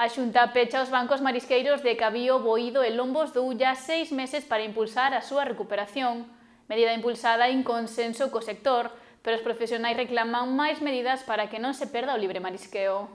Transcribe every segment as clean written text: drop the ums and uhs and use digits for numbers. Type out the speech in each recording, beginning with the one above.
A Xunta pecha os bancos marisqueiros de Cabío, Boído e Lombos do Ulla 6 meses para impulsar a súa recuperación. Medida impulsada en consenso co sector, pero os profesionais reclaman máis medidas para que non se perda o libre marisqueo.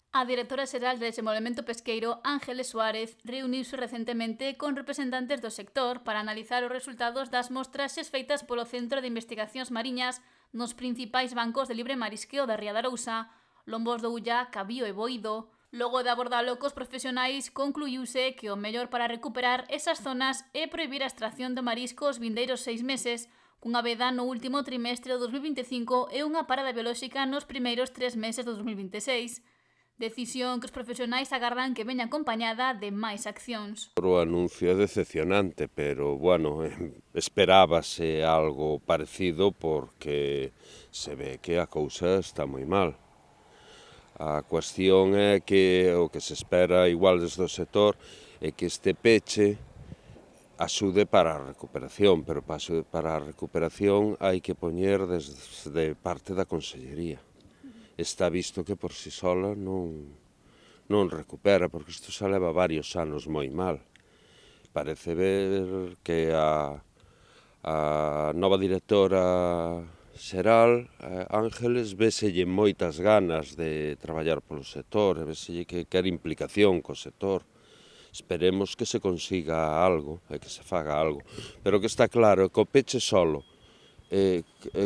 A directora xeral de Desenvolvemento Pesqueiro, Ángeles Suárez, reuniuse recentemente con representantes do sector para analizar os resultados das mostraxes feitas polo Centro de Investigacións Mariñas nos principais bancos de libre marisqueo da Ría de Arousa, Lombos do Ulla, Cabío e Boído. Logo de abordalo cos profesionais, concluíuse que o mellor para recuperar esas zonas é prohibir a extracción de marisco os vindeiros 6 meses, cunha veda no último trimestre do 2025 e unha parada biolóxica nos primeiros 3 meses do 2026. Decisión que os profesionais agardan que veña acompañada de máis accións. O anuncio é decepcionante, pero, bueno, esperábase algo parecido porque se ve que a cousa está moi mal. A cuestión é que o que se espera igual desde o sector é que este peche axude para a recuperación, pero para a recuperación hai que poñer desde parte da Consellería. Está visto que por si sola non recupera, porque isto xa leva varios anos moi mal. Parece ver que a nova directora xeral, Ángeles, véselle moitas ganas de traballar polo sector, véselle que quer implicación co sector. Esperemos que se consiga algo e que se faga algo. Pero que está claro que o peche solo,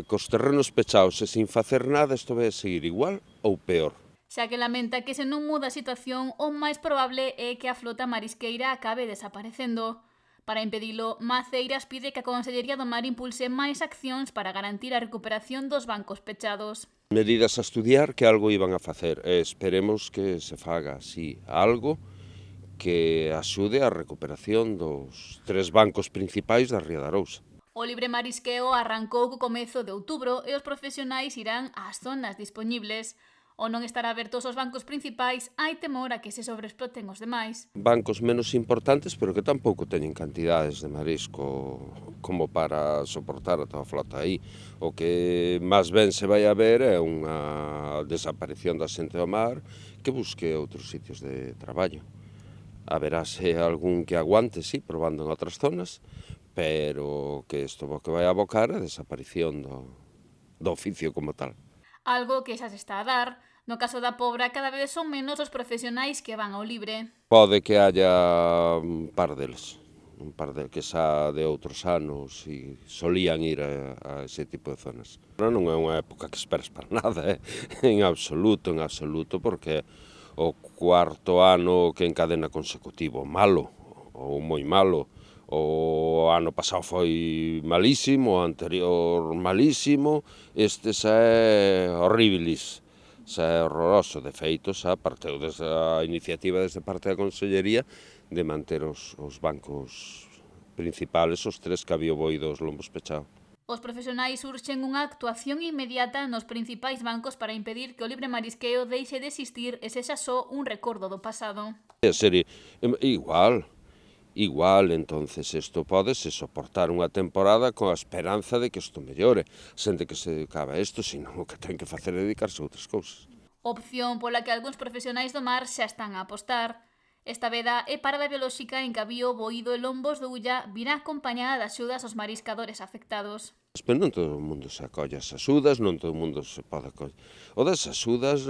cos terrenos pechados e sin facer nada, isto vai a seguir igual ou peor. Xa que lamenta que se non muda a situación, o máis probable é que a flota marisqueira acabe desaparecendo. Para impedilo, Maceiras pide que a Consellería do Mar impulse máis accións para garantir a recuperación dos bancos pechados. Medidas a estudiar que algo iban a facer e esperemos que se faga así algo que axude á recuperación dos 3 bancos principais da Ría de Arousa. O libre marisqueo arrancou co comezo de outubro e os profesionais irán ás zonas dispoñibles. Ao non estar abertos os bancos principais, hai temor a que se sobreexploten os demais. Bancos menos importantes, pero que tampouco teñen cantidades de marisco como para soportar a toda a flota aí. O que máis ben se vai a ver é unha desaparición da xente do mar que busque outros sitios de traballo. Haberase algún que aguante, sí, probando en outras zonas, pero que isto que vai a abocar é a desaparición do oficio como tal. Algo que xa se está a dar. No caso da Pobra, cada vez son menos os profesionais que van ao libre. Pode que haya un par deles que xa de outros anos e solían ir a ese tipo de zonas. Non é unha época que esperes para nada, en absoluto, porque o cuarto ano que encadena consecutivo malo, ou moi malo. O ano pasado foi malísimo, o anterior malísimo, este xa é horribilis, xa é horroroso. De feito, xa partiu desde a iniciativa desde parte da Consellería de manter os bancos principales, os 3 Cabío, Boído e os Lombos pechados. Os profesionais urxen unha actuación inmediata nos principais bancos para impedir que o libre marisqueo deixe de existir e sexa só un recordo do pasado. Igual, entonces isto pódese soportar unha temporada con a esperanza de que isto mellore. Xente que se dedicaba a isto, senón o que ten que facer é dedicarse a outras cousas. Opción pola que algúns profesionais do mar xa están a apostar. Esta veda é parada biolóxica en Cabío, Boído e Lombos do Ulla virá acompañada de axudas aos mariscadores afectados. Pero non todo o mundo se acolle as axudas, non todo o mundo se pode acoller. O das axudas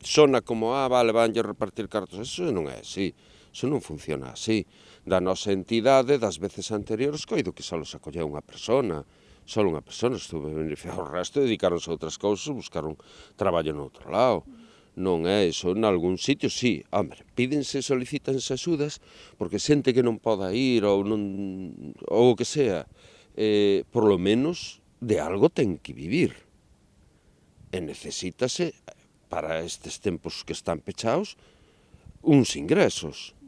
sona como, vale, vanlle repartir cartos. Eso non é así. Iso non funciona así. Da nosa entidade, das veces anteriores, coido que só se acolleu unha persona. Só unha persona estuve beneficiado. O resto dedicaronse a outras cousas, buscaron traballo no outro lado. Non é iso. Nalgún sitio, sí. Hombre, pídense, solicítanse axudas, porque xente que non poda ir ou o que sea, por lo menos de algo ten que vivir. E necesítase, para estes tempos que están pechados, uns ingresos.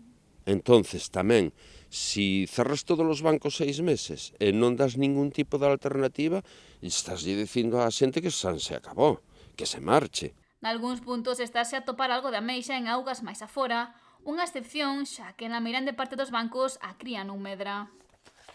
Entonces, tamén, si cerras todos os bancos 6 meses e non das ningún tipo de alternativa, estáslle dicindo á xente que xa se acabou, que se marche. Nalgúns puntos estáse a topar algo de ameixa en augas máis afora, unha excepción xa que na meirande parte dos bancos a cría non medra.